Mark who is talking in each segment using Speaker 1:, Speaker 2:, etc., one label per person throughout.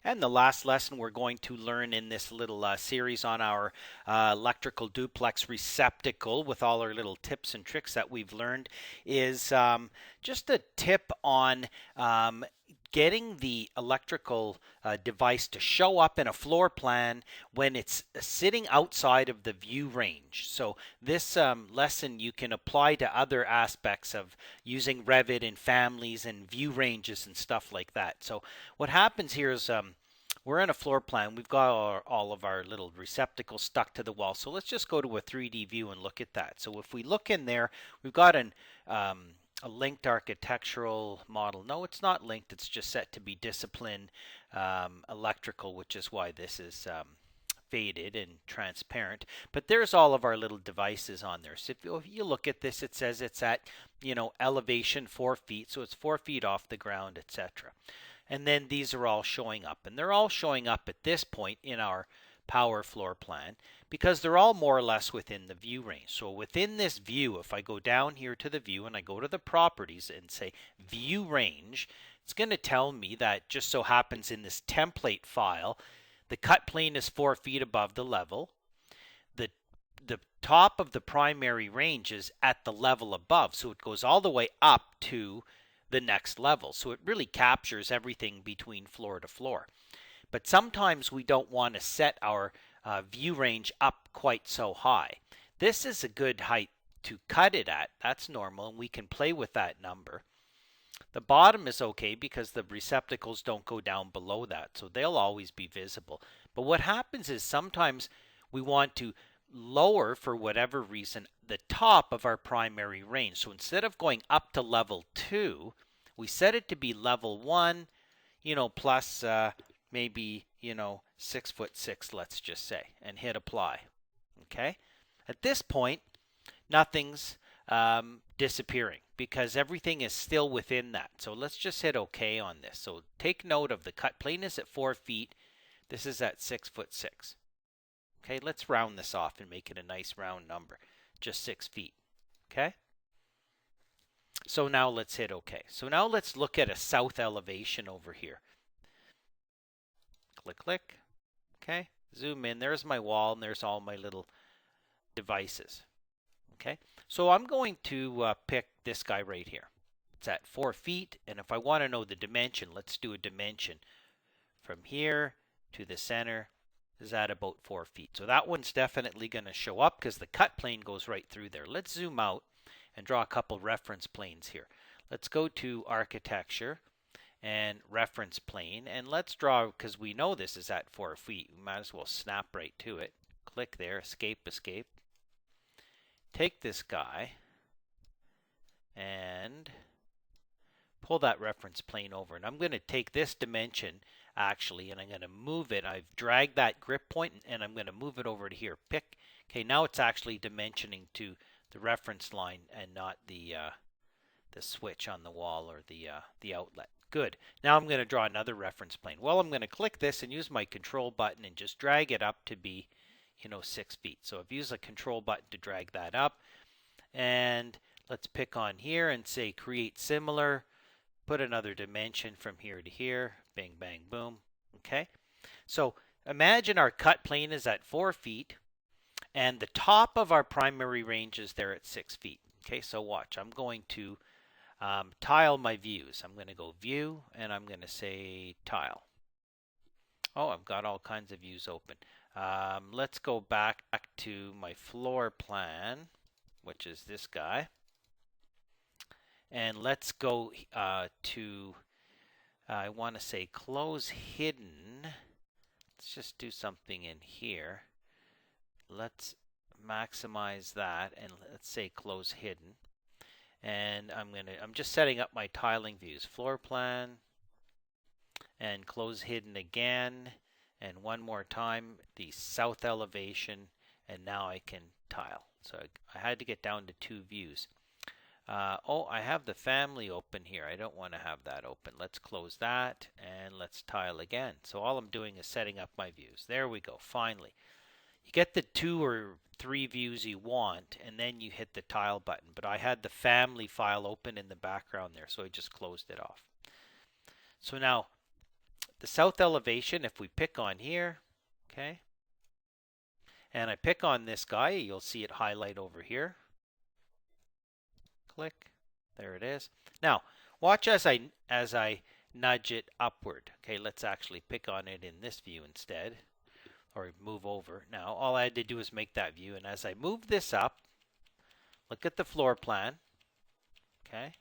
Speaker 1: And the last lesson we're going to learn in this little series on our electrical duplex receptacle with all our little tips and tricks that we've learned is just a tip on getting the electrical device to show up in a floor plan when it's sitting outside of the view range. So this lesson you can apply to other aspects of using Revit in families and view ranges and stuff like that. So what happens here is we're in a floor plan. We've got all of our little receptacles stuck to the wall. So let's just go to a 3D view and look at that. So if we look in there, we've got a linked architectural model. No, it's not linked. It's just set to be discipline electrical, which is why this is faded and transparent. But there's all of our little devices on there. So if you look at this, it says it's at, elevation 4 feet. So it's 4 feet off the ground, etc. And then these are all showing up. And they're all showing up at this point in our power floor plan because they're all more or less within the view range. So within this view, if I go down here to the view and I go to the properties and say view range, it's going to tell me that just so happens in this template file, the cut plane is 4 feet above the level. The top of the primary range is at the level above. So it goes all the way up to the next level. So it really captures everything between floor to floor. But sometimes we don't want to set our view range up quite so high. This is a good height to cut it at. That's normal, and we can play with that number. The bottom is okay because the receptacles don't go down below that, so they'll always be visible. But what happens is sometimes we want to lower, for whatever reason, the top of our primary range. So instead of going up to level 2, we set it to be level 1, plus maybe, 6'6", let's just say, and hit apply. Okay? At this point, nothing's disappearing because everything is still within that. So let's just hit OK on this. So take note of the cut plane is at 4 feet. This is at 6'6". Okay, let's round this off and make it a nice round number. Just 6 feet. Okay? So now let's hit OK. So now let's look at a south elevation over here. Click, click. Okay, zoom in. There's my wall and there's all my little devices. Okay, so I'm going to pick this guy right here. It's at 4 feet, and if I want to know the dimension, let's do a dimension. From here to the center is at about 4 feet. So that one's definitely going to show up because the cut plane goes right through there. Let's zoom out and draw a couple reference planes here. Let's go to architecture and reference plane, and let's draw, because we know this is at 4 feet, we might as well snap right to it. Click there, escape, escape. Take this guy and pull that reference plane over, and I'm going to take this dimension actually, and I'm going to move it. I've dragged that grip point and I'm going to move it over to here. Pick. Okay, now it's actually dimensioning to the reference line and not the switch on the wall or the outlet. Good. Now I'm going to draw another reference plane. Well, I'm going to click this and use my control button and just drag it up to be, 6 feet. So I've used a control button to drag that up. And let's pick on here and say create similar. Put another dimension from here to here. Bang, bang, boom. Okay. So imagine our cut plane is at 4 feet. And the top of our primary range is there at 6 feet. Okay, so watch. I'm going to tile my views. I'm going to go view and I'm going to say tile. Oh, I've got all kinds of views open. Let's go back to my floor plan, which is this guy. And let's go to, I want to say close hidden. Let's just do something in here. Let's maximize that and let's say close hidden. And I'm just setting up my tiling views. Floor plan and close hidden again. And one more time, the south elevation. And now I can tile. So I had to get down to 2 views. Oh, I have the family open here. I don't want to have that open. Let's close that and let's tile again. So all I'm doing is setting up my views. There we go, finally. You get the 2 or 3 views you want, and then you hit the tile button. But I had the family file open in the background there, so I just closed it off. So now, the south elevation, if we pick on here, okay, and I pick on this guy, you'll see it highlight over here. Click. There it is. Now, watch as I nudge it upward. Okay, let's actually pick on it in this view instead, or move over. Now, all I had to do is make that view, and as I move this up, look at the floor plan. Okay,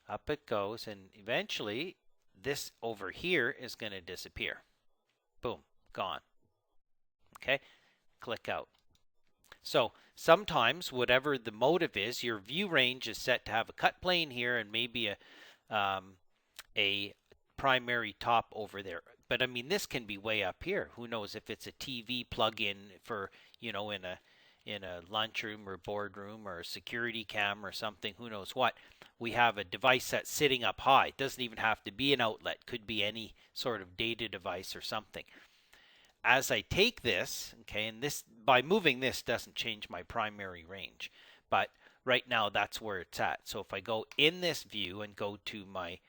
Speaker 1: up it goes, and eventually this over here is going to disappear. Boom, gone. Okay, click out. So sometimes, whatever the motive is, your view range is set to have a cut plane here and maybe a primary top over there. But I mean, this can be way up here. Who knows if it's a TV plug-in for, in a lunchroom or boardroom or a security cam or something, who knows what. We have a device that's sitting up high. It doesn't even have to be an outlet. Could be any sort of data device or something. As I take this, okay, and this, by moving this doesn't change my primary range, but right now that's where it's at. So if I go in this view and go to my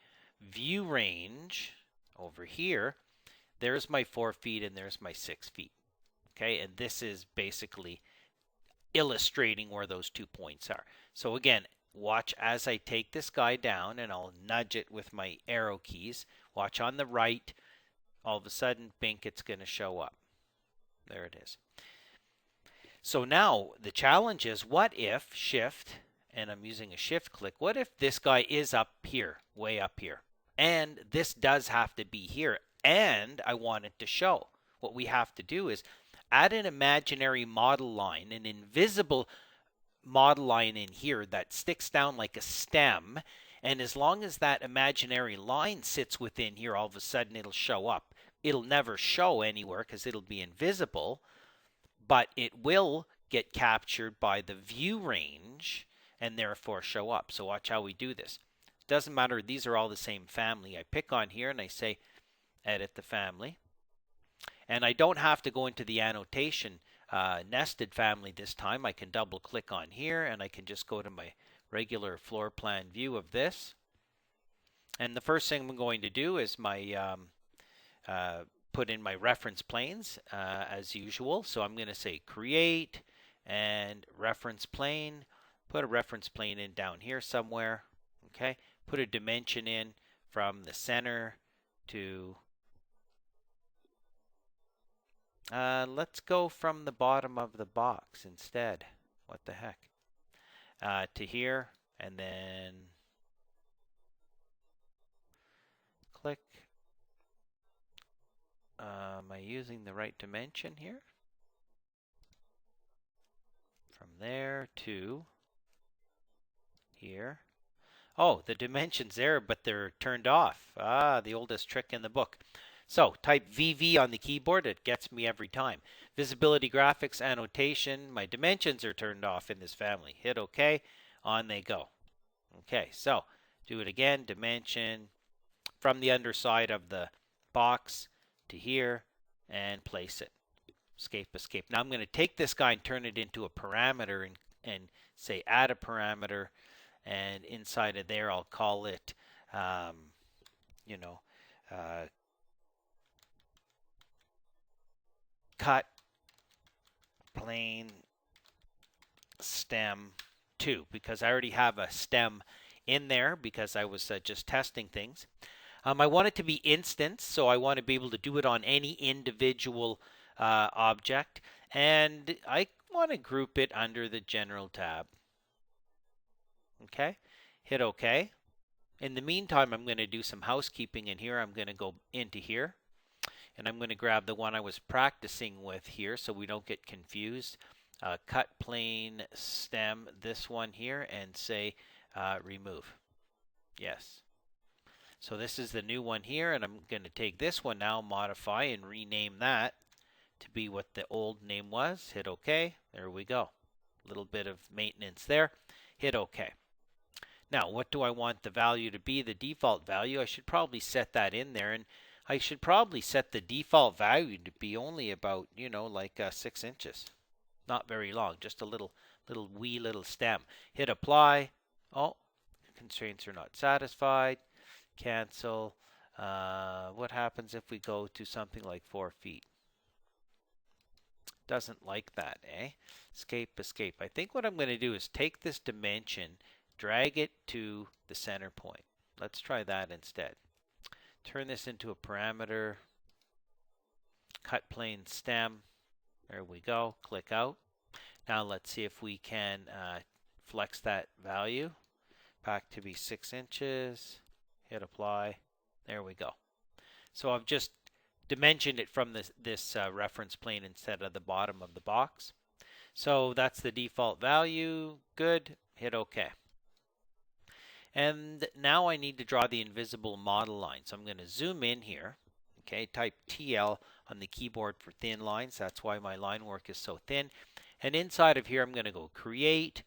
Speaker 1: view range over here, there's my 4 feet and there's my 6 feet. Okay, and this is basically illustrating where those 2 points are. So again, watch as I take this guy down, and I'll nudge it with my arrow keys. Watch on the right. All of a sudden, bink, it's going to show up. There it is. So now the challenge is, what if shift, and I'm using a shift click, what if this guy is up here, way up here, and this does have to be here, and I want it to show? What we have to do is add an imaginary model line, an invisible model line in here that sticks down like a stem, and as long as that imaginary line sits within here, all of a sudden it'll show up. It'll never show anywhere because it'll be invisible, but it will get captured by the view range and therefore show up. So watch how we do this. It doesn't matter, these are all the same family. I pick on here and I say edit the family. And I don't have to go into the annotation nested family this time. I can double click on here and I can just go to my regular floor plan view of this. And the first thing I'm going to do is my put in my reference planes as usual. So I'm going to say create and reference plane. Put a reference plane in down here somewhere. Okay. Put a dimension in from the center to let's go from the bottom of the box instead. What the heck? To here, and then click. Am I using the right dimension here? From there to here. Oh, the dimension's there, but they're turned off. Ah, the oldest trick in the book. So type VV on the keyboard. It gets me every time. Visibility graphics, annotation. My dimensions are turned off in this family. Hit OK. On they go. Okay, so do it again. Dimension from the underside of the box to here and place it. Escape, escape. Now I'm going to take this guy and turn it into a parameter and say add a parameter. And inside of there, I'll call it, cut plane stem 2, because I already have a stem in there because I was just testing things. I want it to be instance, so I want to be able to do it on any individual object, and I want to group it under the General tab. Okay, hit OK. In the meantime, I'm going to do some housekeeping in here. I'm going to go into here, and I'm going to grab the one I was practicing with here so we don't get confused. Cut plane stem, this one here, and say remove. Yes. So this is the new one here, and I'm going to take this one now, modify, and rename that to be what the old name was. Hit OK. There we go. A little bit of maintenance there. Hit OK. Now, what do I want the value to be? The default value, I should probably set that in there, and I should probably set the default value to be only about, like 6 inches. Not very long, just a little wee little stem. Hit apply. Oh, constraints are not satisfied. Cancel. What happens if we go to something like 4 feet? Doesn't like that, eh? Escape, escape. I think what I'm going to do is take this dimension, drag it to the center point. Let's try that instead. Turn this into a parameter. Cut plane stem. There we go. Click out. Now let's see if we can flex that value back to be 6 inches. Hit apply. There we go. So I've just dimensioned it from this reference plane instead of the bottom of the box. So that's the default value. Good. Hit OK. And now I need to draw the invisible model line. So I'm going to zoom in here. Okay, type TL on the keyboard for thin lines. That's why my line work is so thin. And inside of here, I'm going to go create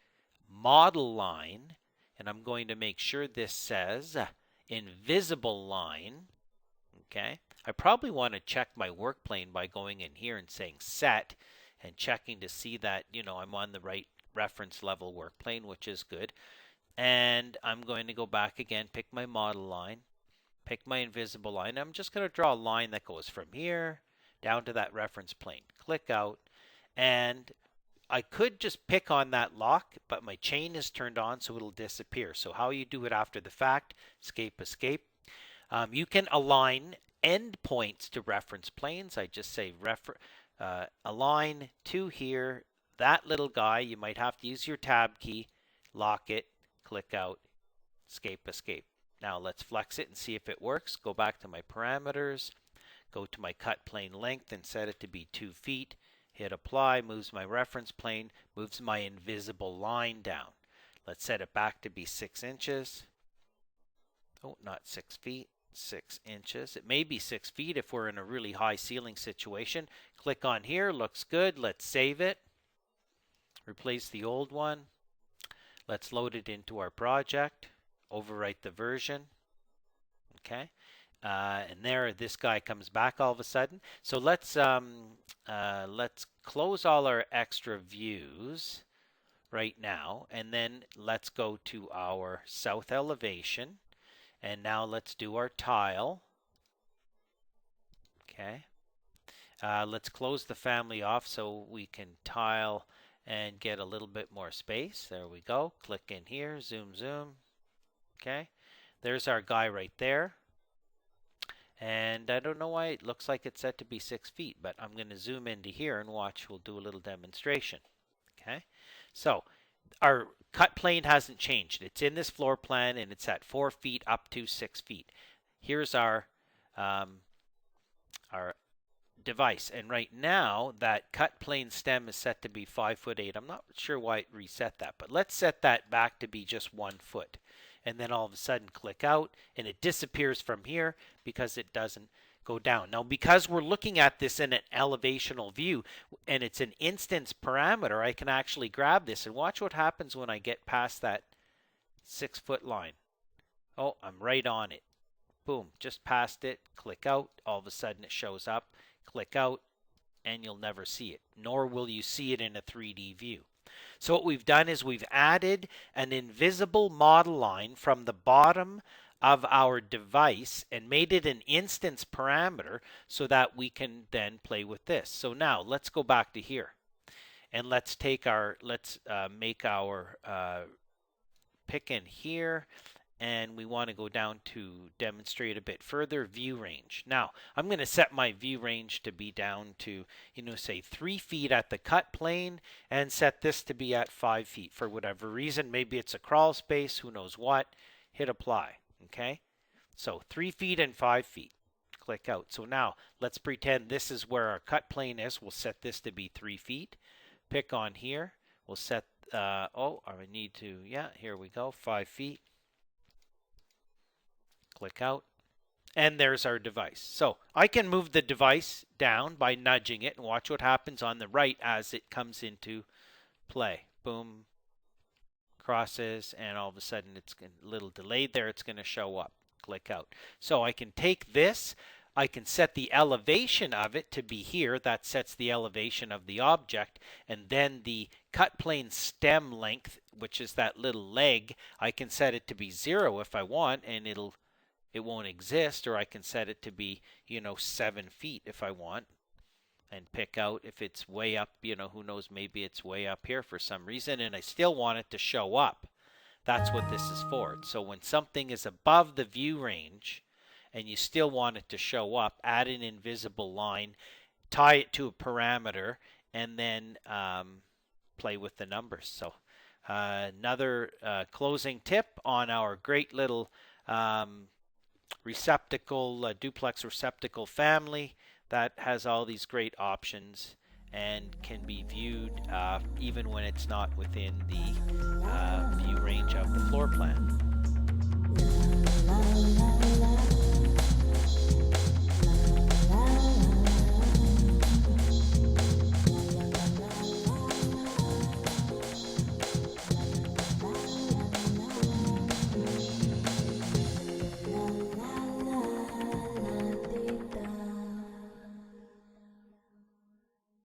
Speaker 1: model line. And I'm going to make sure this says invisible line. Okay, I probably want to check my work plane by going in here and saying set and checking to see that, I'm on the right reference level work plane, which is good. And I'm going to go back again, pick my model line, pick my invisible line. I'm just going to draw a line that goes from here down to that reference plane. Click out, and I could just pick on that lock, but my chain is turned on, so it'll disappear. So how you do it after the fact, escape, escape. You can align endpoints to reference planes. I just say align to here. That little guy, you might have to use your tab key, lock it, click out, escape, escape. Now let's flex it and see if it works. Go back to my parameters, go to my cut plane length and set it to be 2 feet. Hit apply, moves my reference plane, moves my invisible line down. Let's set it back to be 6 inches. Oh, not 6 feet, 6 inches. It may be 6 feet if we're in a really high ceiling situation. Click on here, looks good. Let's save it. Replace the old one. Let's load it into our project. Overwrite the version. Okay. And there, this guy comes back all of a sudden. So let's close all our extra views right now, and then let's go to our south elevation. And now let's do our tile. Okay. Let's close the family off so we can tile and get a little bit more space. There we go. Click in here, zoom, zoom. Okay. There's our guy right there. And I don't know why it looks like it's set to be 6 feet, but I'm going to zoom into here and watch. We'll do a little demonstration. Okay. So our cut plane hasn't changed. It's in this floor plan and it's at 4 feet up to 6 feet. Here's our device, and right now that cut plane stem is set to be 5'8". I'm not sure why it reset that, but let's set that back to be just 1 foot, and then all of a sudden click out and it disappears from here because it doesn't go down. Now because we're looking at this in an elevational view and it's an instance parameter, I can actually grab this and watch what happens when I get past that 6 foot line. Oh, I'm right on it. Boom, just past it. Click out, all of a sudden it shows up. Click out and you'll never see it, nor will you see it in a 3D view. So what we've done is we've added an invisible model line from the bottom of our device and made it an instance parameter so that we can then play with this. So now let's go back to here and let's take our, make our pick in here. And we want to go down to demonstrate a bit further, view range. Now, I'm going to set my view range to be down to, say 3 feet at the cut plane and set this to be at 5 feet for whatever reason. Maybe it's a crawl space, who knows what. Hit apply, okay? So 3 feet and 5 feet. Click out. So now let's pretend this is where our cut plane is. We'll set this to be 3 feet. Pick on here. We'll set, I need to, here we go, 5 feet. Click out, and there's our device. So I can move the device down by nudging it and watch what happens on the right as it comes into play. Boom, crosses, and all of a sudden it's a little delayed there. It's going to show up. Click out. So I can take this, I can set the elevation of it to be here. That sets the elevation of the object, and then the cut plane stem length, which is that little leg, I can set it to be 0 if I want, and it'll it won't exist, or I can set it to be, 7 feet if I want, and pick out if it's way up, who knows, maybe it's way up here for some reason, and I still want it to show up. That's what this is for. So when something is above the view range and you still want it to show up, add an invisible line, tie it to a parameter, and then play with the numbers. So another closing tip on our great little receptacle, duplex receptacle family that has all these great options and can be viewed even when it's not within the view range of the floor plan.